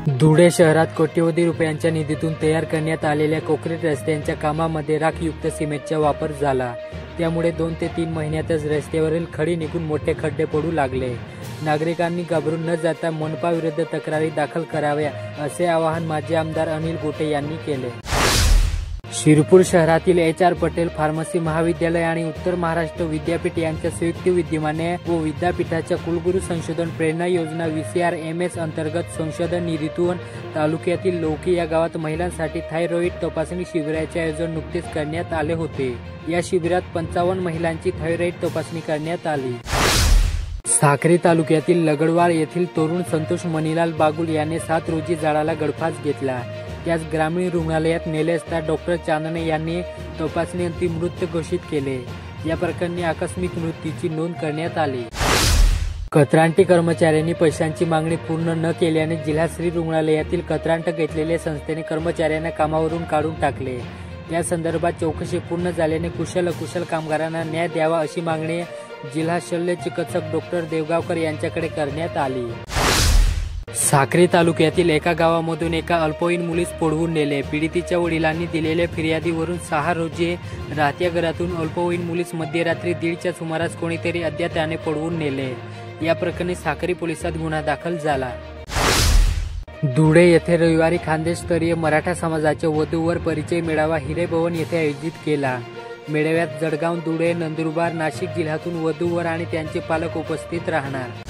धुळे शहरात कोट्यवधी रुपयांच्या निधीतून तयार करण्यात आलेल्या काँक्रीट रस्त्यांच्या कामामध्ये राखयुक्त सिमेंटचा वापर झाला। त्यामुळे 2 ते 3 महिन्यातच रस्त्यावरील खडी निघून मोठे खड्डे पडू लागले। नागरिकांनी घाबरून न जाता मनपाविरुद्ध तक्रारी दाखल कराव्या असे आवाहन माजी आमदार अनिल गोटे यांनी केले। शिरपूर शहरातील HR पटेल फार्मसी महाविद्यालय आणि उत्तर महाराष्ट्र विद्यापीठ यांच्या संयुक्त विद्यमाने व विद्यापीठाच्या कुलगुरू संशोधन प्रेरणा योजना VCRMS अंतर्गत संशोधन निधीतून तालुक्यातील लौकी या गावात महिलांसाठी थायरॉइड तपासणी शिबिराचे आयोजन नुकतेच करण्यात आले होते। या शिबिरात 55 महिलांची थायरॉइड तपासणी करण्यात आली। साक्री तालुक्यातील लगडवाळ येथील तरुण संतोष मणिलाल बागुल याने 7 रोजी झाडाला गळफास घेतला। त्यास ग्रामीण रुग्णालयात नेले असता डॉक्टर चांदणे यांनी तपासणी अंतिम मृत घोषित केले। या प्रकरणी आकस्मिक मृत्यूची नोंद करण्यात आली। कत्रांटी कर्मचाऱ्यांनी पैशांची मागणी पूर्ण न केल्याने जिल्हा श्री रुग्णालयातील कत्रांट घेतलेल्या संस्थेने कर्मचाऱ्यांना कामावरून काढून टाकले। त्या संदर्भात चौकशी पूर्ण झाल्याने कुशल कामगारांना न्याय द्यावा अशी मागणी जिल्हा शल्य चिकित्सक डॉक्टर देवगावकर यांच्याकडे करण्यात आली। साक्री तालुक्यातील एका गावामधून एका अल्पवयीन मुलीस पळवून नेले। पीडितेच्या वडिलांनी दिलेल्या फिर्यादीवरून 6 रोजी राहत्या घरातून अल्पवयीन मुलीस मध्यरात्री 1:30च्या सुमारास कोणीतरी अज्ञाताने पळवून नेले। या प्रकरणी साक्री पोलिसात गुन्हा दाखल झाला। धुळे येथे रविवारी खानदेशस्तरीय मराठा समाजाच्या वधूवर परिचय मेळावा हिरेभवन येथे आयोजित केला। मेळाव्यात जळगाव, धुळे, नंदुरबार, नाशिक जिल्ह्यातून वधूवर आणि त्यांचे पालक उपस्थित राहणार।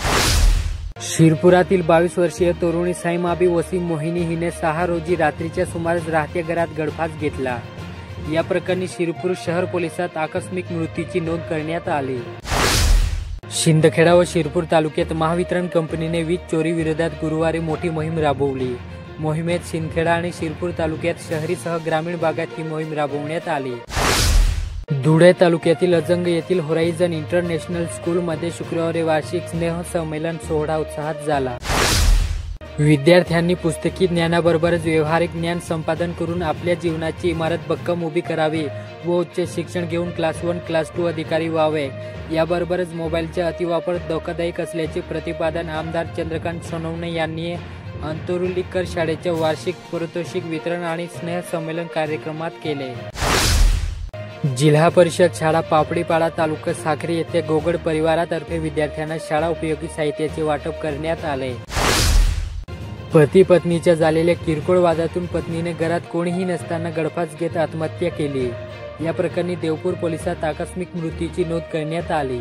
शिरपुरातील 22 वर्षीय तरुणी साईमाबी वसीम मोहिनी हिने 6 रोजी रात्रीच्या सुमारास राहत्या घरात गळफास घेतला। या प्रकरणी शिरपूर शहर पोलिसात आकस्मिक मृत्यूची नोंद करण्यात आली। शिंदखेडा व शिरपूर तालुक्यात महावितरण कंपनीने वीज चोरी विरोधात गुरुवारी मोठी मोहीम राबवली। मोहिमेत शिंदखेडा आणि शिरपूर तालुक्यात शहरीसह ग्रामीण भागात ही मोहीम राबवण्यात आली। धुळे तालुक्यातील अजंग येथील होरायझन इंटरनॅशनल स्कूलमध्ये शुक्रवारी वार्षिक स्नेह संमेलन सोहळा उत्साहात झाला। विद्यार्थ्यांनी पुस्तकी ज्ञानाबरोबरच व्यावहारिक ज्ञान संपादन करून आपल्या जीवनाची इमारत भक्कम उभी करावी व उच्च शिक्षण घेऊन क्लास 1, क्लास 2 अधिकारी व्हावे। याबरोबरच मोबाईलचा अतिवापर धोकादायक असल्याचे प्रतिपादन आमदार चंद्रकांत सोनवणे यांनी अंतरुलीकर शाळेच्या वार्षिक पारितोषिक वितरण आणि स्नेह संमेलन कार्यक्रमात केले। जिल्हा परिषद शाळा पापडीपाडा तालुका साक्री येथे गोगड परिवारातर्फे विद्यार्थ्यांना शाळा उपयोगी साहित्याचे वाटप करण्यात आले। पती पत्नीच्या झालेल्या किरकोळ वादातून पत्नीने घरात कोणीही नसताना गळफास घेत आत्महत्या केली। या प्रकरणी देवपूर पोलिसात आकस्मिक मृत्यूची नोंद करण्यात आली।